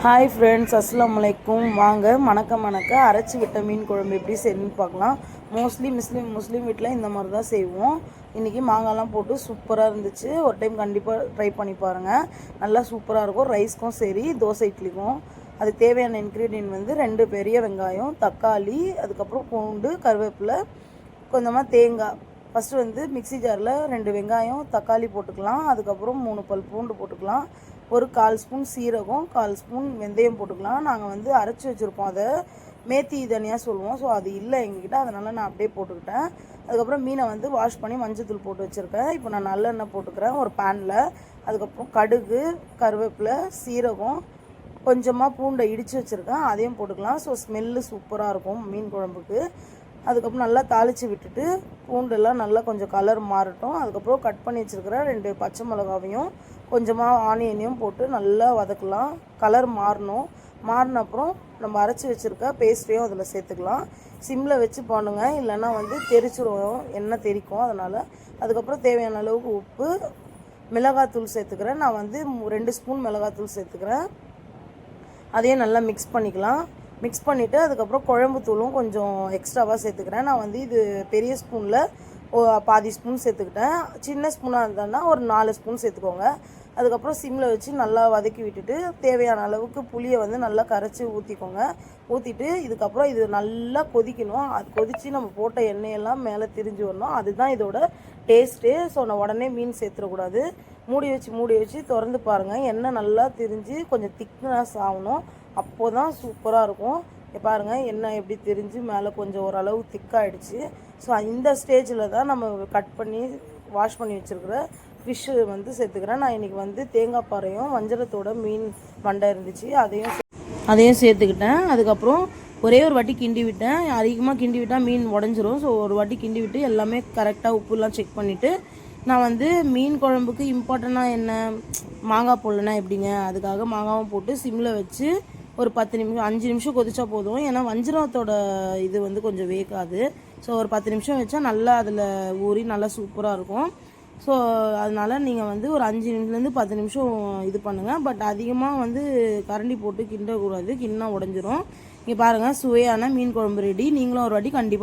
Hi friends, அஸ்ஸலாமு அலைக்கும். வாங்க மணக்க அரைச்சி விட்ட மீன் குழம்பு எப்படி செய்யணும்னு பார்க்கலாம். மோஸ்ட்லி முஸ்லீம் வீட்டில் இந்த மாதிரி தான் செய்வோம். இன்றைக்கி மாங்காய்லாம் போட்டு சூப்பராக இருந்துச்சு. ஒரு டைம் கண்டிப்பாக ட்ரை பண்ணி பாருங்கள். நல்லா சூப்பராக இருக்கும். ரைஸ்க்கும் சரி, தோசை இட்லிக்கும். அதுக்கு தேவையான இன்க்ரீடியன்ட் வந்து 2 பெரிய வெங்காயம், தக்காளி, அதுக்கப்புறம் பூண்டு, கருவேப்பிலை, கொஞ்சமாக தேங்காய். ஃபஸ்ட்டு வந்து மிக்ஸி ஜாரில் 2 வெங்காயம், தக்காளி போட்டுக்கலாம். அதுக்கப்புறம் 3 பல் பூண்டு போட்டுக்கலாம். ஒரு 1/4 ஸ்பூன் சீரகம், 1/4 ஸ்பூன் வெந்தயம் போட்டுக்கலாம். நாங்கள் வந்து அரைச்சி வச்சுருப்போம், அதை மேத்தி தனியாக சொல்லுவோம். ஸோ அது இல்லை எங்ககிட்ட, அதனால் நான் அப்படியே போட்டுக்கிட்டேன். அதுக்கப்புறம் மீனை வந்து வாஷ் பண்ணி மஞ்சத்தூள் போட்டு வச்சுருக்கேன். இப்போ நான் நல்லெண்ணெய் போட்டுக்கிறேன் ஒரு பேனில். அதுக்கப்புறம் கடுகு, கருவேப்பிலை, சீரகம், கொஞ்சமாக பூண்டை இடித்து வச்சுருக்கேன், அதையும் போட்டுக்கலாம். ஸோ ஸ்மெல்லு சூப்பராக இருக்கும் மீன் குழம்புக்கு. அதுக்கப்புறம் நல்லா தாளித்து விட்டுட்டு பூண்டெல்லாம் நல்லா கொஞ்சம் கலர் மாறட்டும். அதுக்கப்புறம் கட் பண்ணி வச்சுருக்கிற 2 பச்சை மிளகாவையும் கொஞ்சமாக ஆனியனையும் போட்டு நல்லா வதக்கலாம். கலர் மாறணும். மாறின அப்புறம் நம்ம அரைச்சி வச்சுருக்க பேஸ்ட்டையும் அதில் சேர்த்துக்கலாம். சிம்மில் வச்சு பண்ணுங்க, இல்லைன்னா வந்து தெரிச்சிடும், எண்ணெய் தெரிக்கும். அதனால் அதுக்கப்புறம் தேவையான அளவுக்கு உப்பு, மிளகாத்தூள் சேர்த்துக்கிறேன். நான் வந்து 2 ஸ்பூன் மிளகாத்தூள் சேர்த்துக்கிறேன். அதையும் நல்லா மிக்ஸ் பண்ணிக்கலாம். மிக்ஸ் பண்ணிவிட்டு அதுக்கப்புறம் குழம்பு தூளும் கொஞ்சம் எக்ஸ்ட்ராவாக சேர்த்துக்கிறேன். நான் வந்து இது பெரிய ஸ்பூனில் பாதி ஸ்பூன் சேர்த்துக்கிட்டேன். சின்ன ஸ்பூனாக இருந்ததுன்னா ஒரு 4 ஸ்பூன் சேர்த்துக்கோங்க. அதுக்கப்புறம் சிம்மில் வச்சு நல்லா வதக்கி விட்டுட்டு தேவையான அளவுக்கு புளியை வந்து நல்லா கரைச்சி ஊற்றிக்கோங்க. ஊற்றிட்டு இதுக்கப்புறம் இது நல்லா கொதிக்கணும். அது கொதித்து நம்ம போட்ட எண்ணெயெல்லாம் மேலே திரிஞ்சு வரணும். அதுதான் இதோட டேஸ்ட்டு. ஸோ நான் உடனே மீன் சேர்த்துடக்கூடாது. மூடி வச்சு திறந்து பாருங்கள். எண்ணெய் நல்லா திரிஞ்சு கொஞ்சம் திக்னஸ் ஆகணும். அப்போ தான் சூப்பராக இருக்கும். பாருங்கள், எண்ணெய் எப்படி திரிஞ்சு மேலே கொஞ்சம் ஓரளவு திக்காகிடுச்சு. ஸோ இந்த ஸ்டேஜில் தான் நம்ம கட் பண்ணி வாஷ் பண்ணி வச்சுருக்கிற ஃபிஷ்ஷு வந்து சேர்த்துக்கிறேன். நான் இன்றைக்கி வந்து தேங்காய் பாறையும் வஞ்சரத்தோட மீன் மண்டை இருந்துச்சு, அதையும் சேர்த்துக்கிட்டேன். அதுக்கப்புறம் ஒரே ஒரு வாட்டி கிண்டி விட்டேன். அதிகமாக கிண்டி விட்டால் மீன் உடஞ்சிரும். ஸோ ஒரு வாட்டி கிண்டி விட்டு எல்லாமே கரெக்டாக உப்புலாம் செக் பண்ணிவிட்டு, நான் வந்து மீன் குழம்புக்கு இம்பார்ட்டண்ட்டாக என்ன, மாங்காய் போடலன்னா எப்படிங்க, அதுக்காக மாங்காவும் போட்டு சிம்மில் வச்சு ஒரு 10 நிமிஷம் 5 நிமிஷம் கொதிச்சா போதும். ஏன்னா வஞ்சரத்தோட இது வந்து கொஞ்சம் வேகாது. ஸோ ஒரு 10 நிமிஷம் வச்சா நல்லா அதில் ஊறி நல்லா சூப்பராக இருக்கும். ஸோ அதனால் நீங்கள் வந்து ஒரு 5 நிமிஷத்துலேருந்து 10 நிமிஷம் இது பண்ணுங்கள். பட் அதிகமாக வந்து கரண்டி போட்டு கிண்டக்கூடாது, கிண்ணா உடஞ்சிரும். இங்கே பாருங்கள், சுவையான மீன் குழம்பு ரெடி. நீங்களும் ஒரு வாட்டி கண்டிப்பாக